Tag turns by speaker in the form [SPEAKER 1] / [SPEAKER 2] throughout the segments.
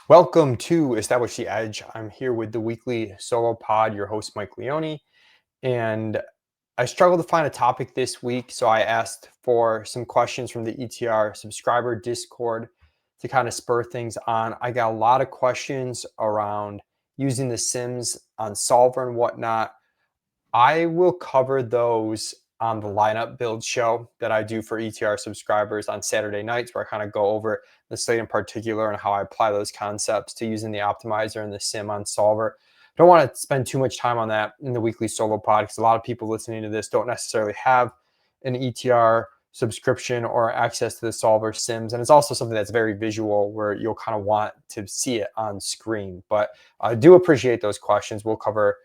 [SPEAKER 1] Welcome to Establish the Edge. I'm here with the weekly solo pod, your host, Mike Leone. And I struggled to find a topic this week, so I asked for some questions from the ETR subscriber Discord to kind of spur things on. I got a lot of questions around using the Sims on Solver and whatnot. I will cover those on the lineup build show that I do for ETR subscribers on Saturday nights, where I kind of go over the slate in particular and how I apply those concepts to using the optimizer and the sim on Solver. I don't want to spend too much time on that in the weekly solo pod because a lot of people listening to this don't necessarily have an ETR subscription or access to the Solver sims. And it's also something that's very visual where you'll kind of want to see it on screen. But I do appreciate those questions. We'll cover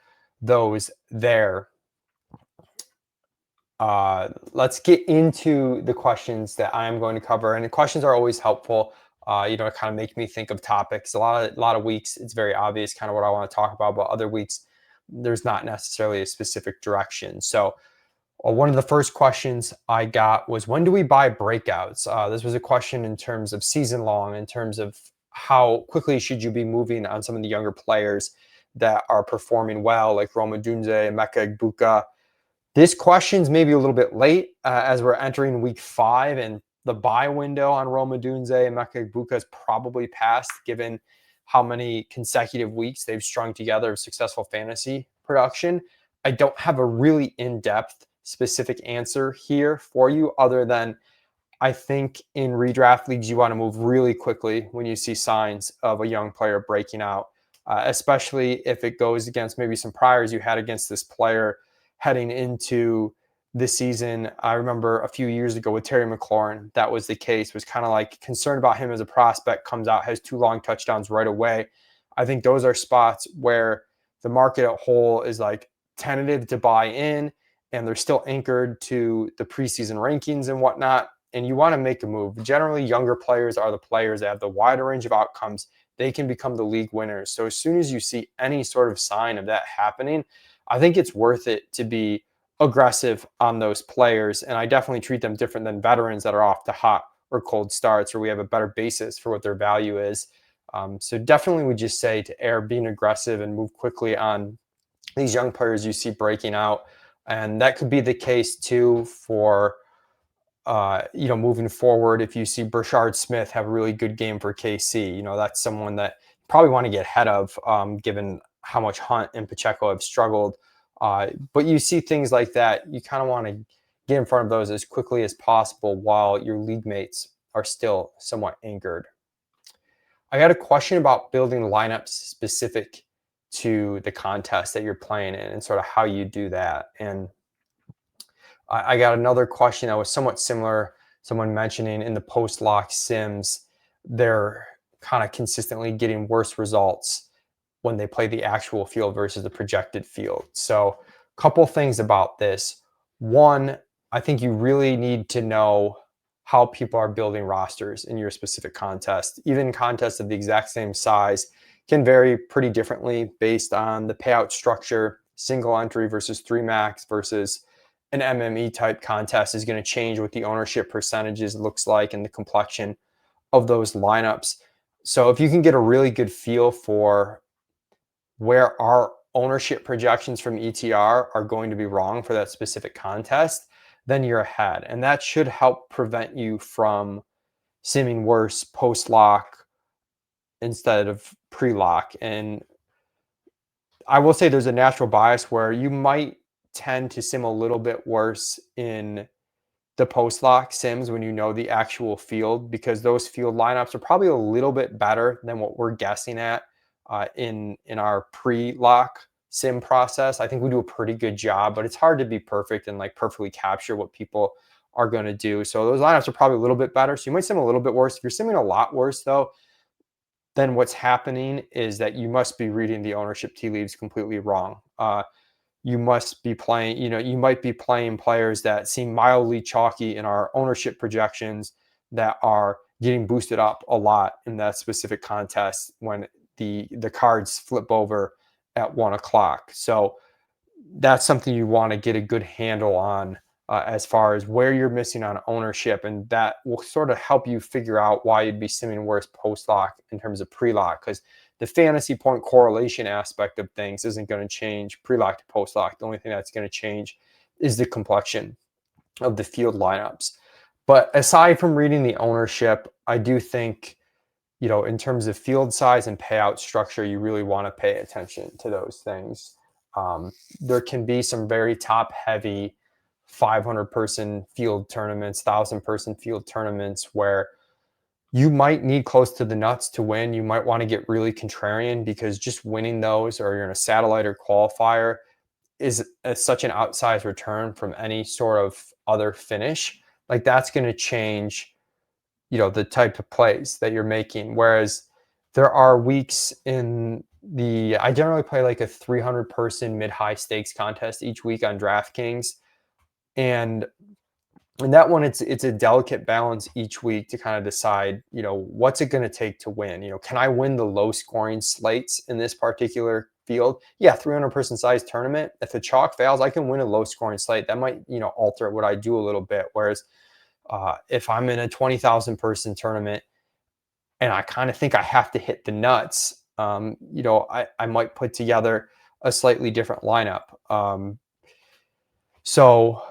[SPEAKER 1] those there. Let's get into the questions that I'm going to cover, and the questions are always helpful. It kind of make me think of topics. A lot of weeks, it's very obvious kind of what I want to talk about, but other weeks, there's not necessarily a specific direction. So one of the first questions I got was, when do we buy breakouts? This was a question in terms of season long, in terms of how quickly should you be moving on some of the younger players that are performing well, like Roma Dunze, Emeka Egbuka. This question's maybe a little bit late as we're entering week 5, and the buy window on Roma Dunze and Emeka Egbuka is probably passed, given how many consecutive weeks they've strung together of successful fantasy production. I don't have a really in-depth specific answer here for you, other than I think in redraft leagues, you want to move really quickly when you see signs of a young player breaking out, especially if it goes against maybe some priors you had against this player heading into the season. I remember a few years ago with Terry McLaurin, that was the case, was kind of like concerned about him as a prospect, comes out, has 2 long touchdowns right away. I think those are spots where the market at whole is like tentative to buy in, and they're still anchored to the preseason rankings and whatnot. And you want to make a move. Generally, younger players are the players that have the wider range of outcomes. They can become the league winners. So as soon as you see any sort of sign of that happening, I think it's worth it to be aggressive on those players. And I definitely treat them different than veterans that are off to hot or cold starts, or we have a better basis for what their value is. So definitely we just say to err being aggressive and move quickly on these young players you see breaking out. And that could be the case too for moving forward. If you see Brashard Smith have a really good game for KC, that's someone that you probably want to get ahead of, given how much Hunt and Pacheco have struggled. But you see things like that, you kind of want to get in front of those as quickly as possible while your league mates are still somewhat anchored. I got a question about building lineups specific to the contest that you're playing in and sort of how you do that. And I got another question that was somewhat similar. Someone mentioning in the post-lock sims, they're kind of consistently getting worse results when they play the actual field versus the projected field. So a couple things about this. One, I think you really need to know how people are building rosters in your specific contest. Even contests of the exact same size can vary pretty differently based on the payout structure. Single entry versus 3 max versus an MME type contest is going to change what the ownership percentages looks like and the complexion of those lineups. So if you can get a really good feel for where our ownership projections from ETR are going to be wrong for that specific contest, then you're ahead. And that should help prevent you from simming worse post-lock instead of pre-lock. And I will say there's a natural bias where you might tend to sim a little bit worse in the post-lock sims when you know the actual field, because those field lineups are probably a little bit better than what we're guessing at in our pre-lock sim process. I think we do a pretty good job, but it's hard to be perfect and like perfectly capture what people are going to do. So those lineups are probably a little bit better. So you might sim a little bit worse. If you're simming a lot worse though, then what's happening is that you must be reading the ownership tea leaves completely wrong. You must be playing, you might be playing players that seem mildly chalky in our ownership projections that are getting boosted up a lot in that specific contest when the cards flip over at 1 o'clock. So that's something you want to get a good handle on as far as where you're missing on ownership, and that will sort of help you figure out why you'd be simming worse post lock in terms of pre lock, because the fantasy point correlation aspect of things isn't going to change pre lock to post lock. The only thing that's going to change is the complexion of the field lineups. But aside from reading the ownership, I do think, in terms of field size and payout structure, you really want to pay attention to those things. There can be some very top heavy 500 person field tournaments, 1,000 person field tournaments where you might need close to the nuts to win. You might want to get really contrarian because just winning those, or you're in a satellite or qualifier, is such an outsized return from any sort of other finish. Like, that's going to change, the type of plays that you're making. Whereas there are weeks I generally play like a 300 person mid-high stakes contest each week on DraftKings. And in that one, it's a delicate balance each week to kind of decide, what's it going to take to win? Can I win the low scoring slates in this particular field? Yeah, 300 person size tournament. If the chalk fails, I can win a low scoring slate. That might, alter what I do a little bit. Whereas if I'm in a 20,000 person tournament and I kind of think I have to hit the nuts, I might put together a slightly different lineup. So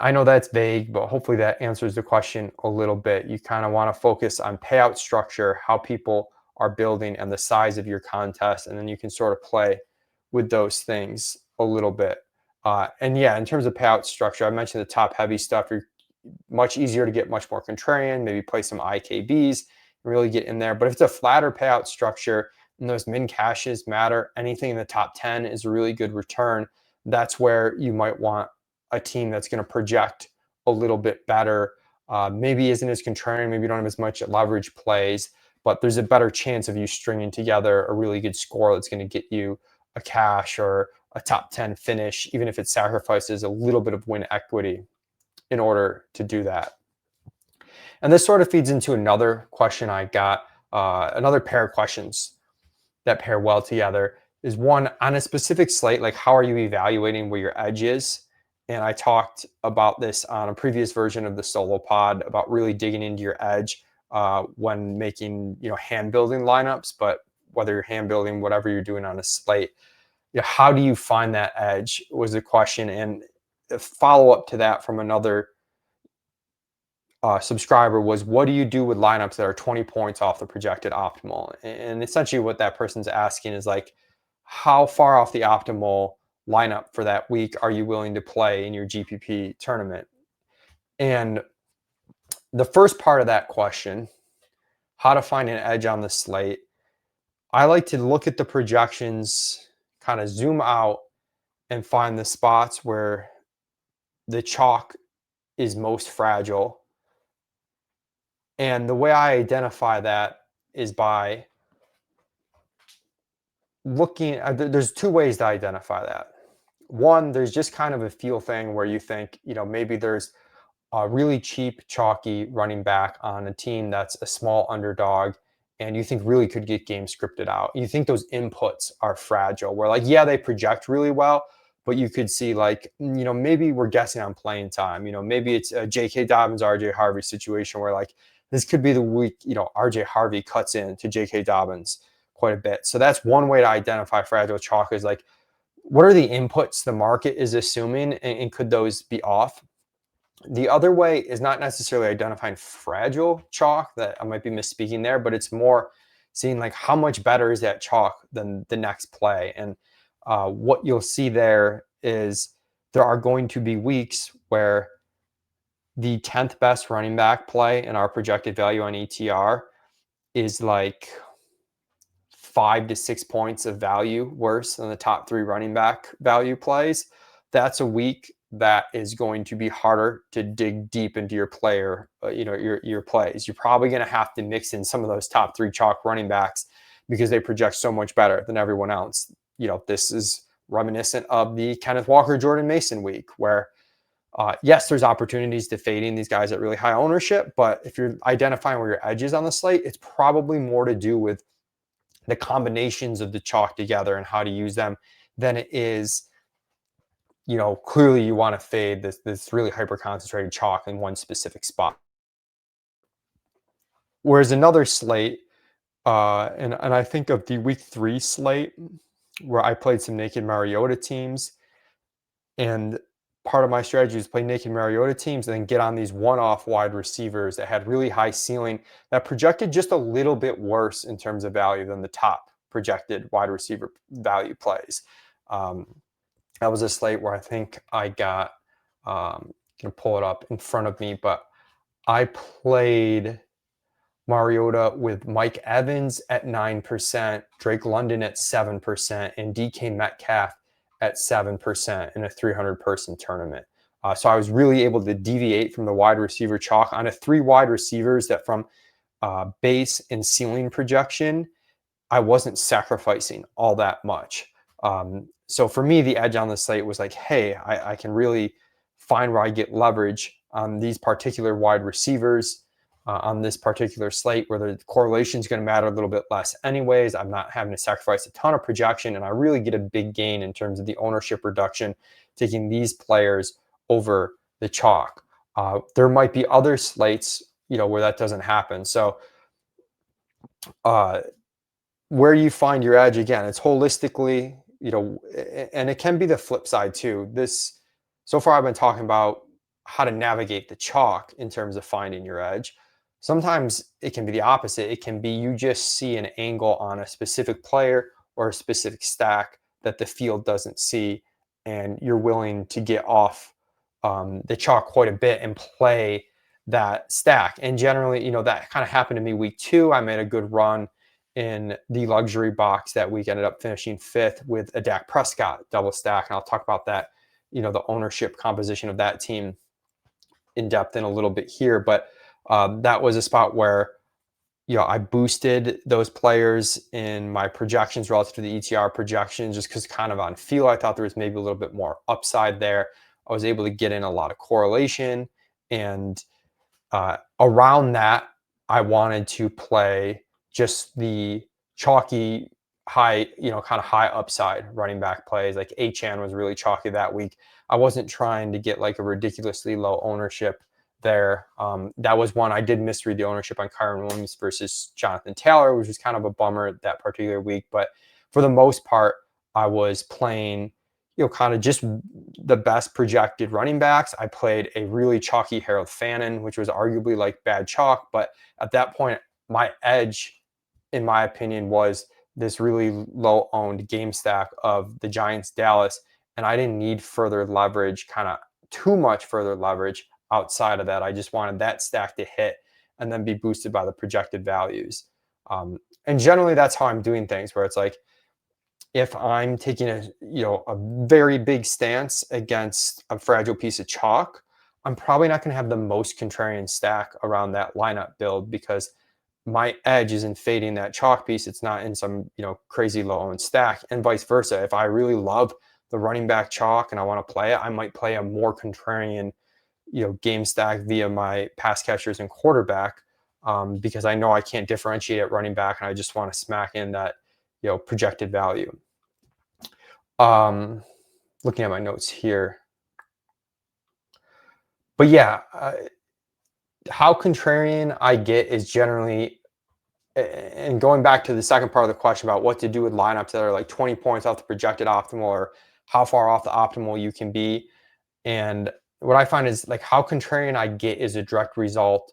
[SPEAKER 1] I know that's vague, but hopefully that answers the question a little bit. You kind of want to focus on payout structure, how people are building, and the size of your contest, and then you can sort of play with those things a little bit. And yeah, in terms of payout structure, I mentioned the top heavy stuff. You're much easier to get much more contrarian, maybe play some IKBs and really get in there. But if it's a flatter payout structure and those min cashes matter, anything in the top 10 is a really good return. That's where you might want a team that's going to project a little bit better. Maybe isn't as contrarian, maybe you don't have as much leverage plays, but there's a better chance of you stringing together a really good score that's going to get you a cash or a top 10 finish, even if it sacrifices a little bit of win equity in order to do that. And this sort of feeds into another question I got, another pair of questions that pair well together is one, on a specific slate, like how are you evaluating where your edge is? And I talked about this on a previous version of the solo pod about really digging into your edge when making, hand building lineups. But whether you're hand building, whatever you're doing on a slate, how do you find that edge was the question. And a follow up to that from another subscriber was, what do you do with lineups that are 20 points off the projected optimal? And essentially what that person's asking is like, how far off the optimal lineup for that week are you willing to play in your GPP tournament? And the first part of that question, how to find an edge on the slate, I like to look at the projections, kind of zoom out and find the spots where the chalk is most fragile. And the way I identify that is by looking, there's two ways to identify that. One, there's just kind of a feel thing where you think, maybe there's a really cheap, chalky running back on a team that's a small underdog and you think really could get game scripted out. You think those inputs are fragile, where like, yeah, they project really well, but you could see like, maybe we're guessing on playing time. Maybe it's a J.K. Dobbins, R.J. Harvey situation where like, this could be the week, R.J. Harvey cuts in to J.K. Dobbins quite a bit. So that's one way to identify fragile chalk is like, what are the inputs the market is assuming, and could those be off? The other way is not necessarily identifying fragile chalk, that I might be misspeaking there, but it's more seeing like how much better is that chalk than the next play. And what you'll see there is there are going to be weeks where the 10th best running back play in our projected value on ETR is like 5 to 6 points of value worse than the top 3 running back value plays. That's a week that is going to be harder to dig deep into your player, your plays. You're probably going to have to mix in some of those top 3 chalk running backs because they project so much better than everyone else. This is reminiscent of the Kenneth Walker, Jordan Mason week where yes, there's opportunities to fading these guys at really high ownership, but if you're identifying where your edge is on the slate, it's probably more to do with the combinations of the chalk together and how to use them than it is, clearly you want to fade this really hyper concentrated chalk in one specific spot. Whereas another slate, and I think of the week 3 slate where I played some naked Mariota teams, and part of my strategy was play naked Mariota teams and then get on these one-off wide receivers that had really high ceiling that projected just a little bit worse in terms of value than the top projected wide receiver value plays. Um, that was a slate where I think I got, gonna pull it up in front of me, but I played Mariota with Mike Evans at 9%, Drake London at 7%, and DK Metcalf at 7% in a 300-person tournament. So I was really able to deviate from the wide receiver chalk on a 3 wide receivers that from base and ceiling projection, I wasn't sacrificing all that much. So for me, the edge on the slate was like, hey, I can really find where I get leverage on these particular wide receivers on this particular slate where the correlation is going to matter a little bit less anyways. I'm not having to sacrifice a ton of projection, and I really get a big gain in terms of the ownership reduction, taking these players over the chalk. There might be other slates, where that doesn't happen. So where you find your edge, again, it's holistically, and it can be the flip side too. So far I've been talking about how to navigate the chalk in terms of finding your edge. Sometimes it can be the opposite. It can be you just see an angle on a specific player or a specific stack that the field doesn't see, and you're willing to get off the chalk quite a bit and play that stack. And generally, that kind of happened to me week 2. I made a good run in the luxury box that week, ended up finishing 5th with a Dak Prescott double stack. And I'll talk about that, the ownership composition of that team in depth in a little bit here. But that was a spot where, I boosted those players in my projections relative to the ETR projections, just because kind of on feel, I thought there was maybe a little bit more upside there. I was able to get in a lot of correlation, and around that, I wanted to play just the chalky high, kind of high upside running back plays. Like Achan was really chalky that week. I wasn't trying to get like a ridiculously low ownership there. That was one I did misread the ownership on Kyron Williams versus Jonathan Taylor, which was kind of a bummer that particular week. But for the most part, I was playing, kind of just the best projected running backs. I played a really chalky Harold Fannin, which was arguably like bad chalk. But at that point, my edge, in my opinion, was this really low owned game stack of the Giants Dallas. And I didn't need further leverage, kind of too much further leverage outside of that. I just wanted that stack to hit and then be boosted by the projected values. And generally that's how I'm doing things, where it's like, if I'm taking a very big stance against a fragile piece of chalk, I'm probably not going to have the most contrarian stack around that lineup build, because my edge is in fading that chalk piece. It's not in some crazy low owned stack, and vice versa. If I really love the running back chalk and I want to play it, I might play a more contrarian game stack via my pass catchers and quarterback, because I know I can't differentiate at running back and I just want to smack in that projected value. Looking at my notes here, but yeah, how contrarian I get is generally, and going back to the second part of the question about what to do with lineups that are like 20 points off the projected optimal, or how far off the optimal you can be. And what I find is like how contrarian I get is a direct result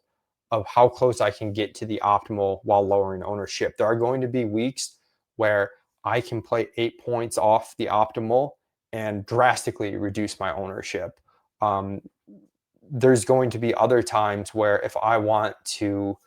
[SPEAKER 1] of how close I can get to the optimal while lowering ownership. There are going to be weeks where I can play 8 points off the optimal and drastically reduce my ownership. There's going to be other times where if I want to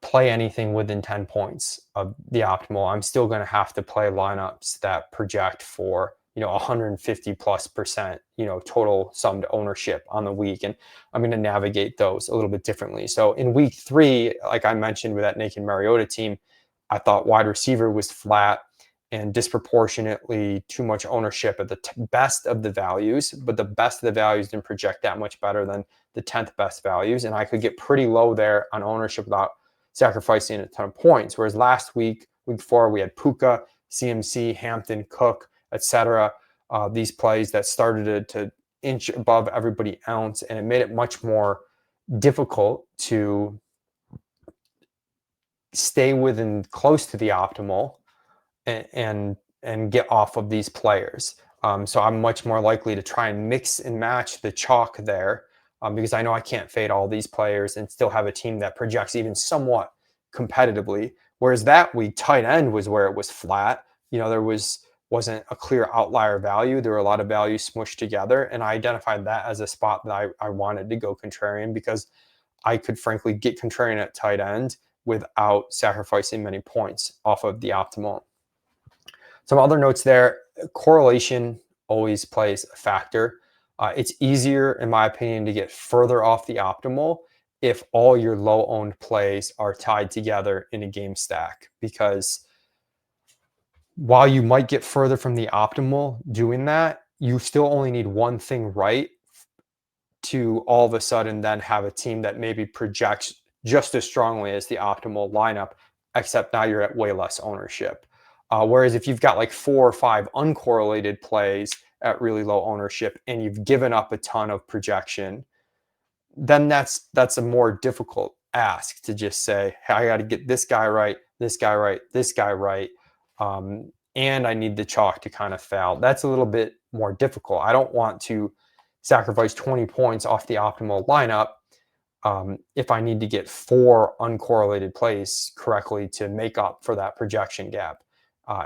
[SPEAKER 1] play anything within 10 points of the optimal, I'm still going to have to play lineups that project for 150+%, total summed ownership on the week. And I'm going to navigate those a little bit differently. So in week 3, like I mentioned with that naked Mariota team, I thought wide receiver was flat and disproportionately too much ownership at the best of the values, but the best of the values didn't project that much better than the 10th best values. And I could get pretty low there on ownership without sacrificing a ton of points. Whereas last week, week 4, we had Puka, CMC, Hampton, Cook, etc. these plays that started to inch above everybody else, and it made it much more difficult to stay within close to the optimal and get off of these players. So I'm much more likely to try and mix and match the chalk there, because I know I can't fade all these players and still have a team that projects even somewhat competitively. Whereas that week, tight end was where it was flat. There wasn't a clear outlier value. There were a lot of values smushed together, and I identified that as a spot that I wanted to go contrarian, because I could frankly get contrarian at tight end without sacrificing many points off of the optimal. Some other notes there: correlation always plays a factor. It's easier, in my opinion, to get further off the optimal if all your low owned plays are tied together in a game stack, because while you might get further from the optimal doing that, you still only need one thing right to all of a sudden then have a team that maybe projects just as strongly as the optimal lineup, except now you're at way less ownership. Whereas if you've got like 4 or 5 uncorrelated plays at really low ownership and you've given up a ton of projection, then that's a more difficult ask to just say, hey, I got to get this guy right, this guy right, this guy right, and I need the chalk to kind of fail. That's a little bit more difficult. I don't want to sacrifice 20 points off the optimal lineup if I need to get 4 uncorrelated plays correctly to make up for that projection gap.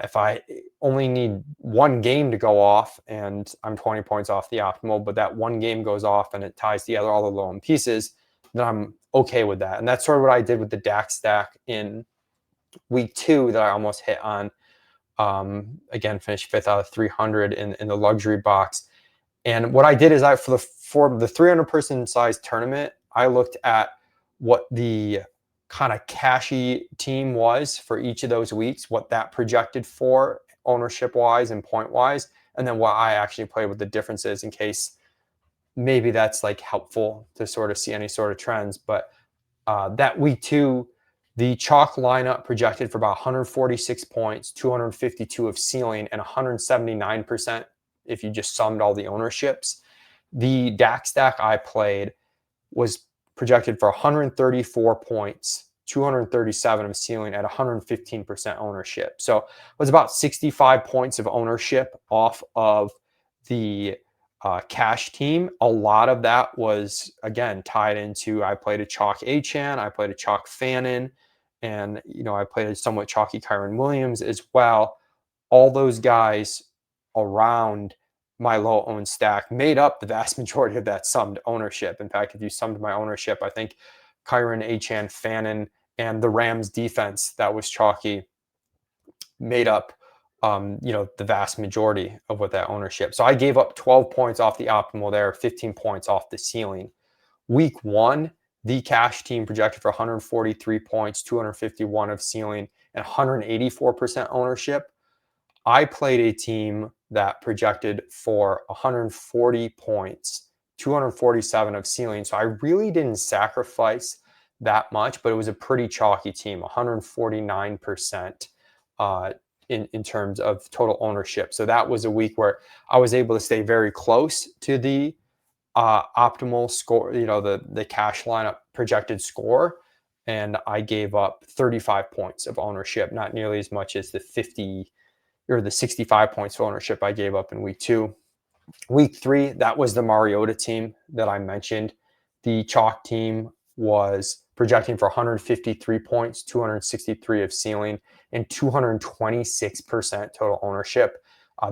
[SPEAKER 1] If I only need one game to go off and I'm 20 points off the optimal, but that one game goes off and it ties together all the low pieces, then I'm okay with that. And that's sort of what I did with the DAX stack in week 2 that I almost hit on. Again, finished 5th out of 300 in the luxury box. And what I did is for the 300 person size tournament, I looked at what the kind of cashy team was for each of those weeks, what that projected for ownership wise and point wise, and then what I actually played with the differences, in case maybe that's like helpful to sort of see any sort of trends. But that week 2, the chalk lineup projected for about 146 points, 252 of ceiling, and 179% if you just summed all the ownerships. The DAX stack I played was projected for 134 points, 237 of ceiling at 115% ownership. So it was about 65 points of ownership off of the cash team. A lot of that was, again, tied into, I played a chalk Achan, I played a chalk Fannin, and I played a somewhat chalky Kyron Williams as well. All those guys around my low owned stack made up the vast majority of that summed ownership. In fact, if you summed my ownership, I think Kyron, Achan, Fannin, and the Rams defense that was chalky made up the vast majority of what that ownership. So I gave up 12 points off the optimal there, 15 points off the ceiling. Week 1, the cash team projected for 143 points, 251 of ceiling, and 184% ownership. I played a team that projected for 140 points, 247 of ceiling. So I really didn't sacrifice that much, but it was a pretty chalky team, 149% in terms of total ownership. So that was a week where I was able to stay very close to the optimal score, the cash lineup projected score. And I gave up 35 points of ownership, not nearly as much as the 50 or the 65 points of ownership I gave up in week 2. Week 3, that was the Mariota team that I mentioned. The chalk team was projecting for 153 points, 263 of ceiling, and 226% total ownership.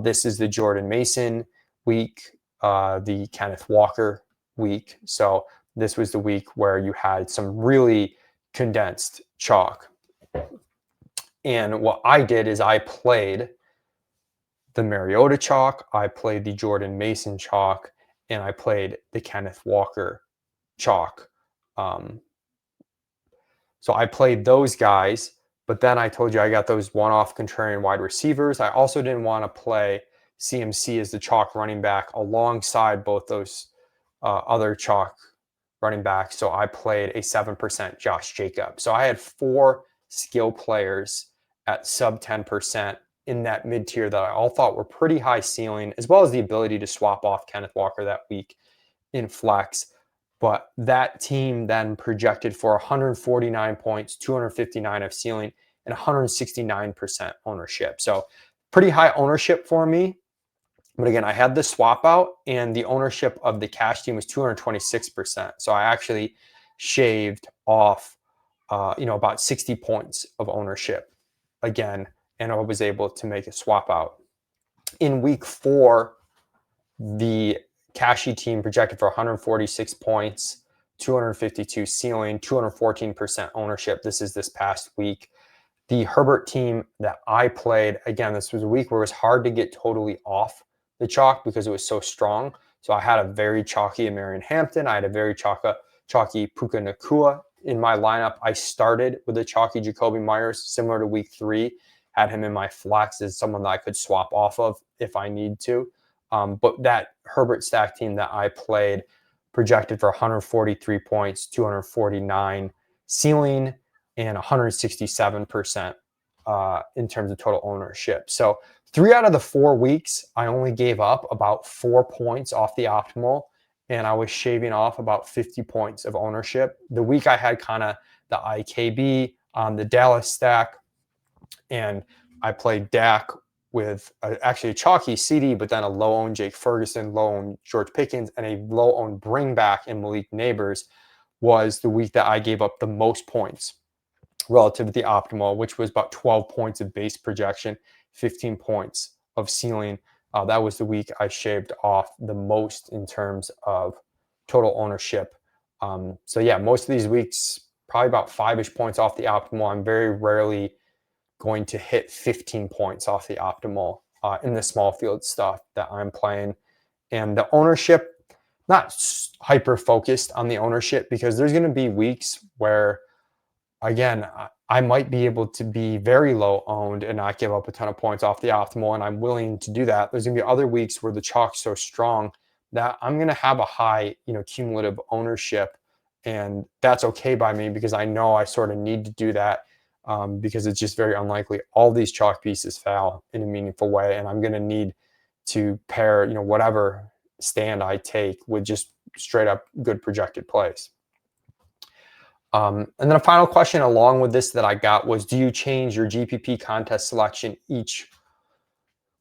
[SPEAKER 1] This is the Jordan Mason week, the Kenneth Walker week. So this was the week where you had some really condensed chalk. And what I did is I played the Mariota chalk, I played the Jordan Mason chalk, and I played the Kenneth Walker chalk. So I played those guys, but then I told you I got those one-off contrarian wide receivers. I also didn't want to play CMC as the chalk running back alongside both those other chalk running backs. So I played a 7% Josh Jacobs. So I had 4 skill players at sub 10% in that mid tier that I all thought were pretty high ceiling, as well as the ability to swap off Kenneth Walker that week in flex. But that team then projected for 149 points, 259 of ceiling, and 169% ownership. So pretty high ownership for me. But again, I had the swap out, and the ownership of the cash team was 226%. So I actually shaved off, about 60 points of ownership again, and I was able to make a swap out. In week 4, the cashy team projected for 146 points, 252 ceiling, 214% ownership. This is this past week. The Herbert team that I played, again, this was a week where it was hard to get totally off the chalk because it was so strong. So I had a very chalky Marion Hampton. I had a very chalky Puka Nakua in my lineup. I started with a chalky Jacoby Myers, similar to week 3. Had him in my flex as someone that I could swap off of if I need to. But that Herbert stack team that I played projected for 143 points, 249 ceiling, and 167% in terms of total ownership. So 3 out of the 4 weeks, I only gave up about 4 points off the optimal, and I was shaving off about 50 points of ownership. The week I had kind of the IKB on the Dallas stack, and I played Dak with actually a chalky CD, but then a low-owned Jake Ferguson, low-owned George Pickens, and a low-owned bring back in Malik Neighbors, was the week that I gave up the most points relative to the optimal, which was about 12 points of base projection, 15 points of ceiling. That was the week I shaved off the most in terms of total ownership. So yeah, most of these weeks, probably about 5-ish points off the optimal. I'm very rarely going to hit 15 points off the optimal in the small field stuff that I'm playing. And the ownership, not hyper focused on the ownership, because there's going to be weeks where, again, I might be able to be very low owned and not give up a ton of points off the optimal, and I'm willing to do that. There's going to be other weeks where the chalk's so strong that I'm going to have a high, cumulative ownership, and that's okay by me because I know I sort of need to do that because it's just very unlikely all these chalk pieces fail in a meaningful way, and I'm going to need to pair, whatever stand I take with just straight up good projected plays. And then a final question along with this that I got was, do you change your GPP contest selection each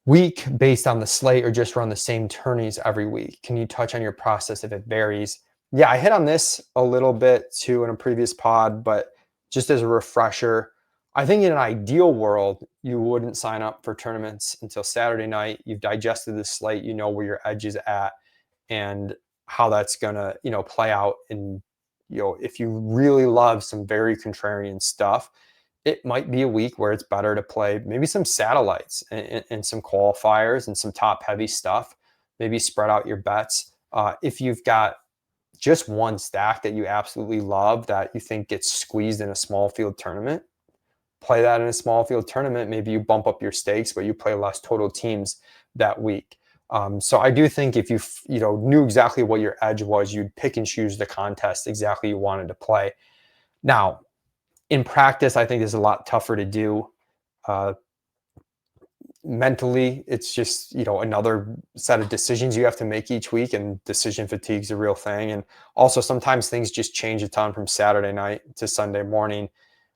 [SPEAKER 1] week based on the slate or just run the same tourneys every week? Can you touch on your process if it varies? Yeah, I hit on this a little bit too in a previous pod, but just as a refresher, I think in an ideal world, you wouldn't sign up for tournaments until Saturday night. You've digested the slate, you know where your edge is at and how that's going to, play out. And, if you really love some very contrarian stuff, it might be a week where it's better to play maybe some satellites and some qualifiers and some top heavy stuff. Maybe spread out your bets. If you've got just one stack that you absolutely love that you think gets squeezed in a small field tournament, play that in a small field tournament. Maybe you bump up your stakes, but you play less total teams that week. So I do think if you knew exactly what your edge was, you'd pick and choose the contest exactly you wanted to play. Now, in practice, I think it's a lot tougher to do. Mentally, it's just another set of decisions you have to make each week, and decision fatigue is a real thing. And also, sometimes things just change a ton from Saturday night to Sunday morning.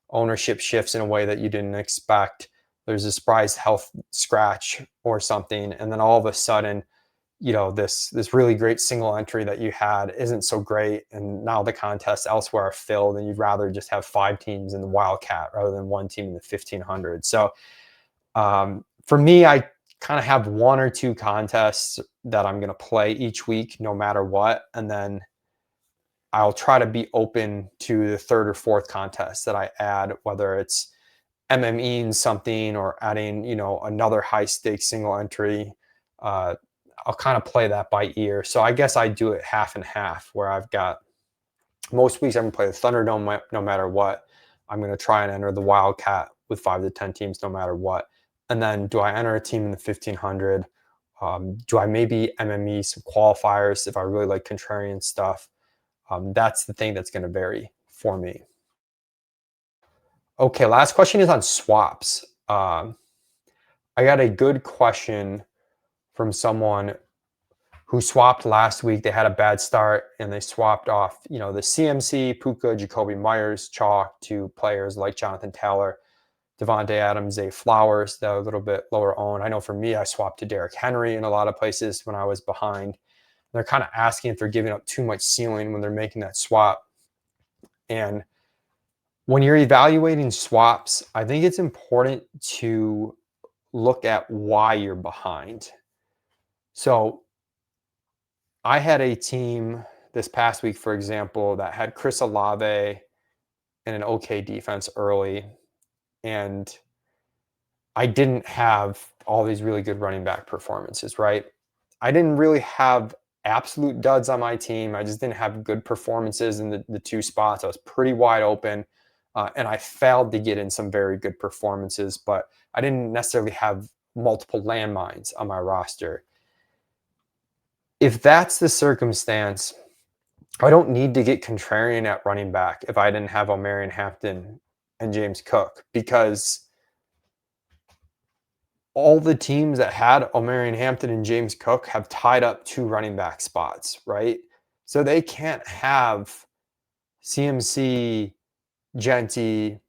[SPEAKER 1] Ownership shifts in a way that you didn't expect. There's a surprise health scratch or something, and then all of a sudden, this really great single entry that you had isn't so great, and now the contests elsewhere are filled, and you'd rather just have 5 teams in the Wildcat rather than 1 team in the 1500. So for me, I kind of have 1 or 2 contests that I'm going to play each week, no matter what, and then I'll try to be open to the 3rd or 4th contest that I add, whether it's MMEing something or adding, another high stakes single entry. I'll kind of play that by ear. So I guess I do it half and half, where I've got most weeks I'm going to play the Thunderdome no matter what. I'm going to try and enter the Wildcat with 5 to 10 teams no matter what. And then do I enter a team in the 1500? Do I maybe MME some qualifiers if I really like contrarian stuff? That's the thing that's going to vary for me. Okay, last question is on swaps. I got a good question from someone who swapped last week. They had a bad start and they swapped off, the CMC, Puka, Jacoby Myers, chalk to players like Jonathan Taylor, Devontae Adams, Zay Flowers, that are a little bit lower owned. I know for me, I swapped to Derrick Henry in a lot of places when I was behind. They're kind of asking if they're giving up too much ceiling when they're making that swap. And when you're evaluating swaps, I think it's important to look at why you're behind. So I had a team this past week, for example, that had Chris Olave and an okay defense early. And I didn't have all these really good running back performances, right? I didn't really have absolute duds on my team. I just didn't have good performances in the two spots. I was pretty wide open, and I failed to get in some very good performances, but I didn't necessarily have multiple landmines on my roster. If that's the circumstance, I don't need to get contrarian at running back if I didn't have Omarion Hampton and James Cook, because all the teams that had Omarion Hampton and James Cook have tied up 2 running back spots, right? So they can't have CMC, Genty,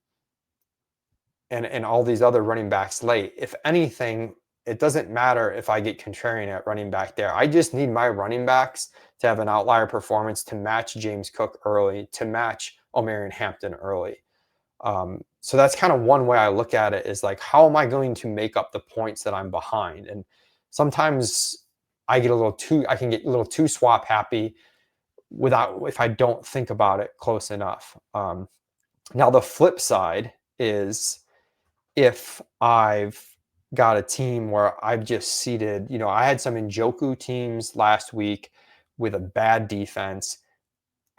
[SPEAKER 1] and all these other running backs late. If anything, it doesn't matter if I get contrarian at running back there. I just need my running backs to have an outlier performance to match James Cook early, to match Omarion Hampton early. So that's kind of one way I look at it, is like, how am I going to make up the points that I'm behind? And sometimes I can get a little too swap happy if I don't think about it close enough. Now the flip side is, if I've got a team where I've just seeded, I had some Njoku teams last week with a bad defense,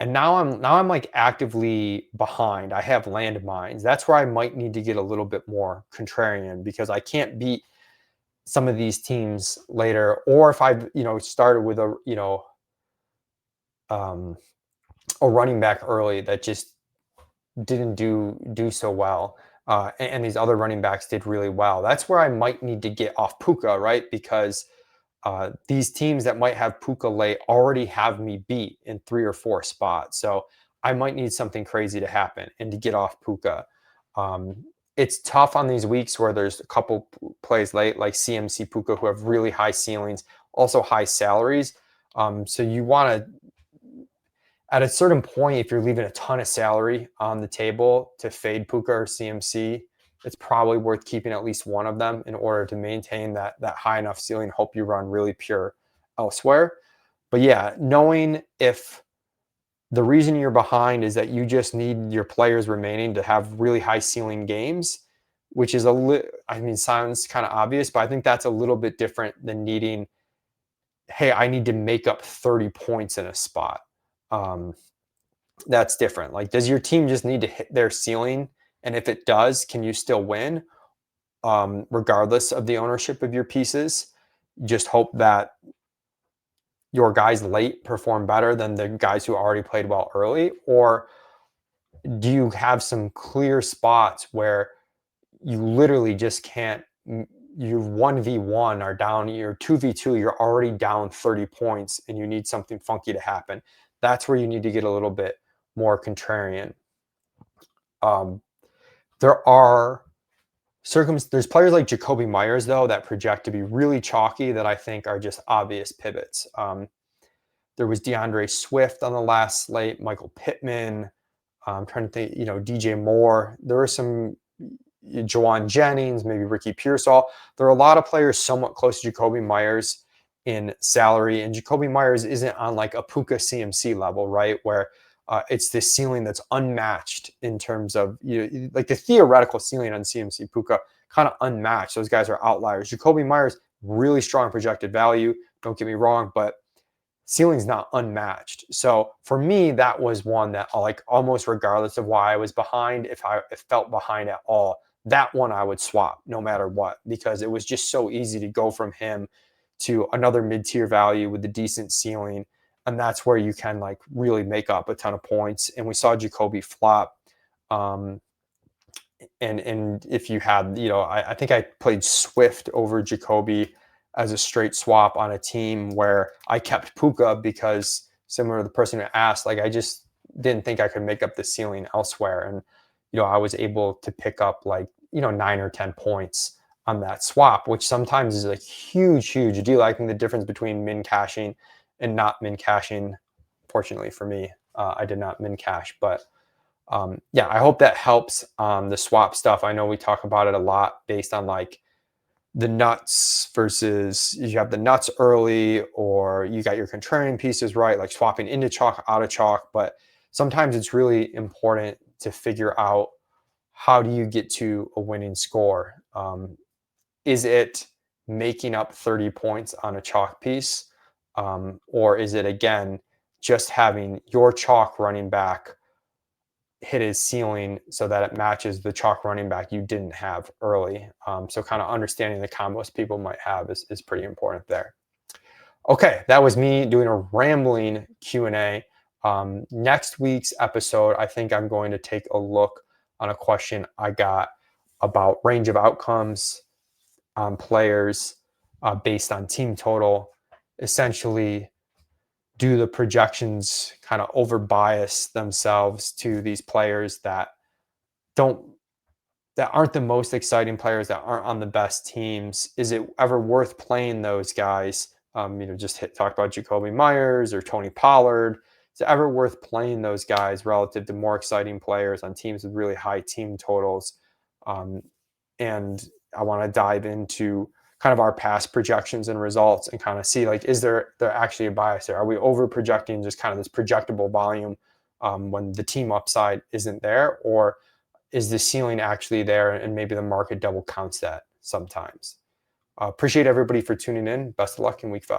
[SPEAKER 1] and now I'm like actively behind. I have landmines. That's where I might need to get a little bit more contrarian, because I can't beat some of these teams later. Or if I've started with um, a running back early that just didn't do so well, and these other running backs did really well. That's where I might need to get off Puka, right? Because these teams that might have Puka late already have me beat in 3 or 4 spots. So I might need something crazy to happen and to get off Puka. It's tough on these weeks where there's a couple plays late, like CMC, Puka, who have really high ceilings, also high salaries. So you want to, at a certain point, if you're leaving a ton of salary on the table to fade Puka or CMC, it's probably worth keeping at least one of them in order to maintain that high enough ceiling. Hope you run really pure elsewhere. But yeah, knowing if the reason you're behind is that you just need your players remaining to have really high ceiling games, which is sounds kind of obvious, but I think that's a little bit different than needing, hey, I need to make up 30 points in a spot. That's different. Like, does your team just need to hit their ceiling? And if it does, can you still win? Regardless of the ownership of your pieces, just hope that your guys late perform better than the guys who already played well early. Or do you have some clear spots where you literally just can't, you 1v1 are down, you're 2v2, you're already down 30 points and you need something funky to happen? That's where you need to get a little bit more contrarian. There's players like Jacoby Myers, though, that project to be really chalky that I think are just obvious pivots. There was DeAndre Swift on the last slate, Michael Pittman. I'm trying to think, DJ Moore. There were some Jawan Jennings, maybe Ricky Pearsall. There are a lot of players somewhat close to Jacoby Myers in salary, and Jacoby Myers isn't on like a Puka CMC level, right? Where it's this ceiling that's unmatched in terms of, like the theoretical ceiling on CMC Puka, kind of unmatched. Those guys are outliers. Jacoby Myers, really strong projected value. Don't get me wrong, but ceiling's not unmatched. So for me, that was one that, like, almost regardless of why I was behind, if I felt behind at all, that one I would swap no matter what, because it was just so easy to go from him to another mid-tier value with a decent ceiling. And that's where you can like really make up a ton of points. And we saw Jacoby flop. And if you had, I think I played Swift over Jacoby as a straight swap on a team where I kept Puka because, similar to the person who asked, like I just didn't think I could make up the ceiling elsewhere. And I was able to pick up like 9 or 10 points on that swap, which sometimes is a huge, huge deal. I think the difference between min cashing and not min cashing, fortunately for me, I did not min cash, but yeah, I hope that helps. The swap stuff, I know we talk about it a lot based on like the nuts versus you have the nuts early, or you got your contrarian pieces right, like swapping into chalk, out of chalk. But sometimes it's really important to figure out, how do you get to a winning score? Is it making up 30 points on a chalk piece? Or is it, again, just having your chalk running back hit his ceiling so that it matches the chalk running back you didn't have early? So kind of understanding the combos people might have is pretty important there. Okay, that was me doing a rambling Q&A. Next week's episode, I think I'm going to take a look on a question I got about range of outcomes on players based on team total. Essentially, do the projections kind of over bias themselves to these players don't that aren't the most exciting players, that aren't on the best teams? Is it ever worth playing those guys? Talk about Jacoby Myers or Tony Pollard. Is it ever worth playing those guys relative to more exciting players on teams with really high team totals? And I want to dive into kind of our past projections and results and kind of see, like, is there actually a bias there? Are we over projecting just kind of this projectable volume when the team upside isn't there? Or is the ceiling actually there, and maybe the market double counts that sometimes? Appreciate everybody for tuning in. Best of luck in week 5.